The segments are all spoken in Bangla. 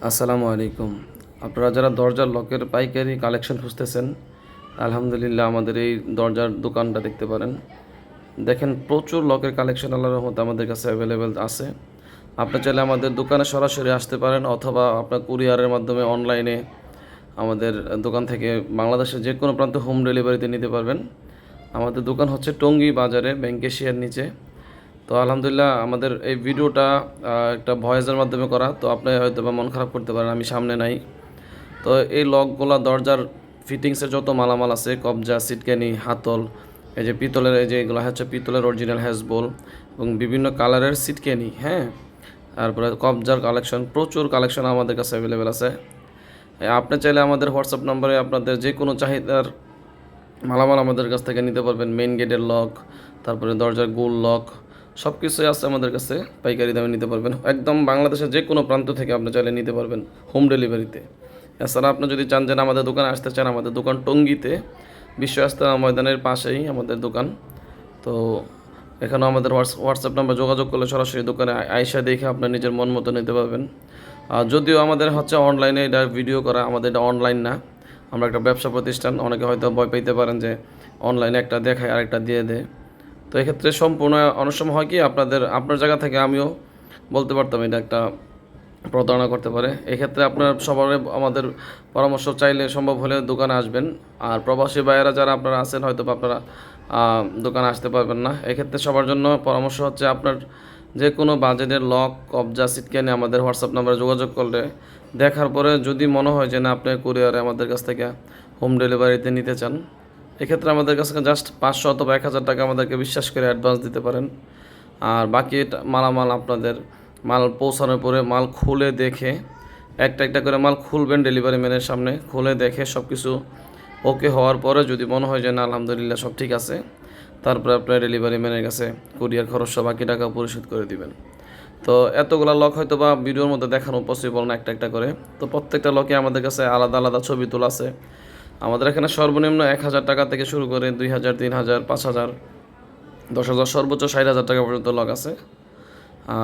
আসসালামু আলাইকুম। আপনারা যারা দরজার লকের পাইকারি কালেকশন খুঁজতেছেন, আলহামদুলিল্লাহ আমাদের এই দরজার দোকানটা দেখতে পারেন। দেখেন প্রচুর লকের কালেকশন আল্লাহর রহমতে আমাদের কাছে অ্যাভেলেবেল আছে। আপনি চাইলে আমাদের দোকানে সরাসরি আসতে পারেন অথবা আপনার কুরিয়ারের মাধ্যমে অনলাইনে আমাদের দোকান থেকে বাংলাদেশের যে কোনো প্রান্তে হোম ডেলিভারিতে নিতে পারবেন। আমাদের দোকান হচ্ছে টঙ্গী বাজারে ব্যাংক এশিয়ার নিচে। তো আলহামদুলিল্লাহ আমাদের এই ভিডিওটা একটা ভয়েসের মাধ্যমে করা, তো আপনি হয়তো বা মন খারাপ করতে পারেন আমি সামনে নাই। তো এই লকগুলা দরজার ফিটিংসের যত মালামাল আছে, কবজা, সিটকানি, হাতল, এই যে পিতলের, এই যে এগুলো হচ্ছে পিতলের অরিজিনাল হ্যাজবোল এবং বিভিন্ন কালারের সিটকানি, হ্যাঁ, তারপরে কবজার কালেকশন, প্রচুর কালেকশন আমাদের কাছে অ্যাভেলেবেল আছে। আপনি চাইলে আমাদের হোয়াটসঅ্যাপ নম্বরে আপনাদের যে কোনো চাহিদার মালামাল আমাদের কাছ থেকে নিতে পারবেন। মেইন গেটের লক, তারপরে দরজার গোল লক, সব কিছুই আছে আমাদের কাছে, পাইকারি দামে নিতে পারবেন। একদম বাংলাদেশের যে কোনো প্রান্ত থেকে আপনি চাইলে নিতে পারবেন হোম ডেলিভারিতে। এছাড়া আপনি যদি চান যে আমাদের দোকানে আসতে চান, আমাদের দোকান টঙ্গীতে বিশ্ব ইস্তেমা ময়দানের পাশেই আমাদের দোকান। তো এখানেও আমাদের হোয়াটসঅ্যাপ নাম্বার যোগাযোগ করলে সরাসরি দোকানে আইসা দেখে আপনার নিজের মন মতো নিতে পারবেন। যদিও আমাদের হচ্ছে অনলাইনে এটা ভিডিও করা, আমাদের এটা অনলাইন না, আমরা একটা ব্যবসা প্রতিষ্ঠান। অনেকে হয়তো ভয় পাইতে পারেন যে অনলাইনে একটা দেখায় আরেকটা দিয়ে দেয়। তো এক্ষেত্রে সম্পূর্ণ অনেক সময় হয় কি আপনার জায়গা থেকে আমিও বলতে পারতাম এটা একটা প্রতারণা করতে পারে। এক্ষেত্রে আপনার সবার আমাদের পরামর্শ চাইলে সম্ভব হলে দোকানে আসবেন। আর প্রবাসী ভাইয়েরা যারা আপনারা আছেন হয়তো আপনারা দোকানে আসতে পারবেন না, এক্ষেত্রে সবার জন্য পরামর্শ হচ্ছে আপনার যে কোনো বাজেটের লক, কবজা, সিটকানি আমাদের হোয়াটসঅ্যাপ নাম্বারে যোগাযোগ করলে দেখার পরে যদি মনে হয় যে না আপনি কুরিয়ারে আমাদের কাছ থেকে হোম ডেলিভারিতে নিতে চান, এক্ষেত্রে আমাদের কাছে জাস্ট 500 অথবা 1000 টাকা আমাদেরকে বিশ্বাস করে অ্যাডভান্স দিতে পারেন। আর বাকি মালামাল আপনাদের মাল পৌঁছানোর পরে মাল খুলে দেখে একটা একটা করে মাল খুলবেন ডেলিভারি ম্যানের সামনে, খুলে দেখে সব কিছু ওকে হওয়ার পরে যদি মনে হয় যে না আলহামদুলিল্লাহ সব ঠিক আছে, তারপরে আপনার ডেলিভারি ম্যানের কাছে কুরিয়ার খরচ সহ বাকি টাকা পরিশোধ করে দিবেন। তো এতগুলো লক হয়তো বা ভিডিওর মধ্যে দেখানো পসিবল না একটা একটা করে। তো প্রত্যেকটা লকে আমাদের কাছে আলাদা আলাদা ছবি তোলা আছে। আমাদের এখানে সর্বনিম্ন 1000 টাকা থেকে শুরু করে 2000, 3000, 5000, 10,000, সর্বোচ্চ 60,000 টাকা পর্যন্ত লক আছে।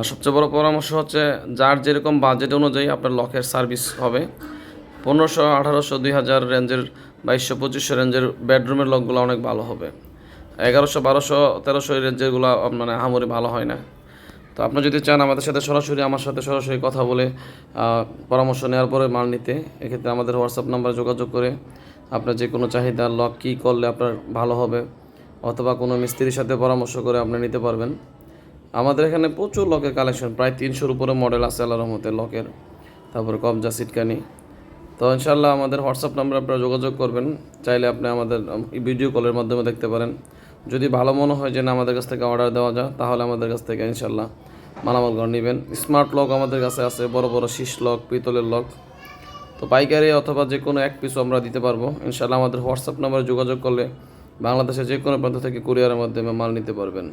সবচেয়ে বড় পরামর্শ হচ্ছে যার যেরকম বাজেট অনুযায়ী আপনার লকের সার্ভিস হবে। 1500, 1800, 2000 রেঞ্জের, 2200, 2500 রেঞ্জের বেডরুমের লকগুলো অনেক ভালো হবে। 1100, 1200, 1300 রেঞ্জেরগুলো মানে আহামরি ভালো হয় না। তো আপনি যদি চান আমাদের সাথে সরাসরি আমার সাথে সরাসরি কথা বলে পরামর্শ নেওয়ার পরে মাল নিতে, এক্ষেত্রে আমাদের হোয়াটসঅ্যাপ নাম্বারে যোগাযোগ করে আপনার যে কোনো চাহিদা লক কী করলে আপনার ভালো হবে অথবা কোনো মিস্ত্রির সাথে পরামর্শ করে আপনি নিতে পারবেন। আমাদের এখানে প্রচুর লকের কালেকশন, প্রায় 300-র উপরে মডেল আছে আল্লাহর রহমতে লকের, তারপরে কবজা, সিটকানি। তো ইনশাল্লাহ আমাদের হোয়াটসঅ্যাপ নাম্বারে আপনারা যোগাযোগ করবেন, চাইলে আপনি আমাদের ভিডিও কলের মাধ্যমে দেখতে পারেন। যদি ভালো মনে হয় যে না আমাদের কাছ থেকে অর্ডার দেওয়া যায়, তাহলে আমাদের কাছ থেকে ইনশাল্লাহ মালামাল নেবেন। স্মার্ট লক আমাদের কাছে আছে, বড় বড় শীষ লক, পিতলের লক। তো পাইকারি অথবা যে কোনো এক পিসও আমরা দিতে পারবো ইনশাল্লাহ। আমাদের হোয়াটসঅ্যাপ নাম্বারে যোগাযোগ করলে বাংলাদেশের যে কোনো প্রান্ত থেকে কুরিয়ারের মাধ্যমে মাল নিতে পারবেন।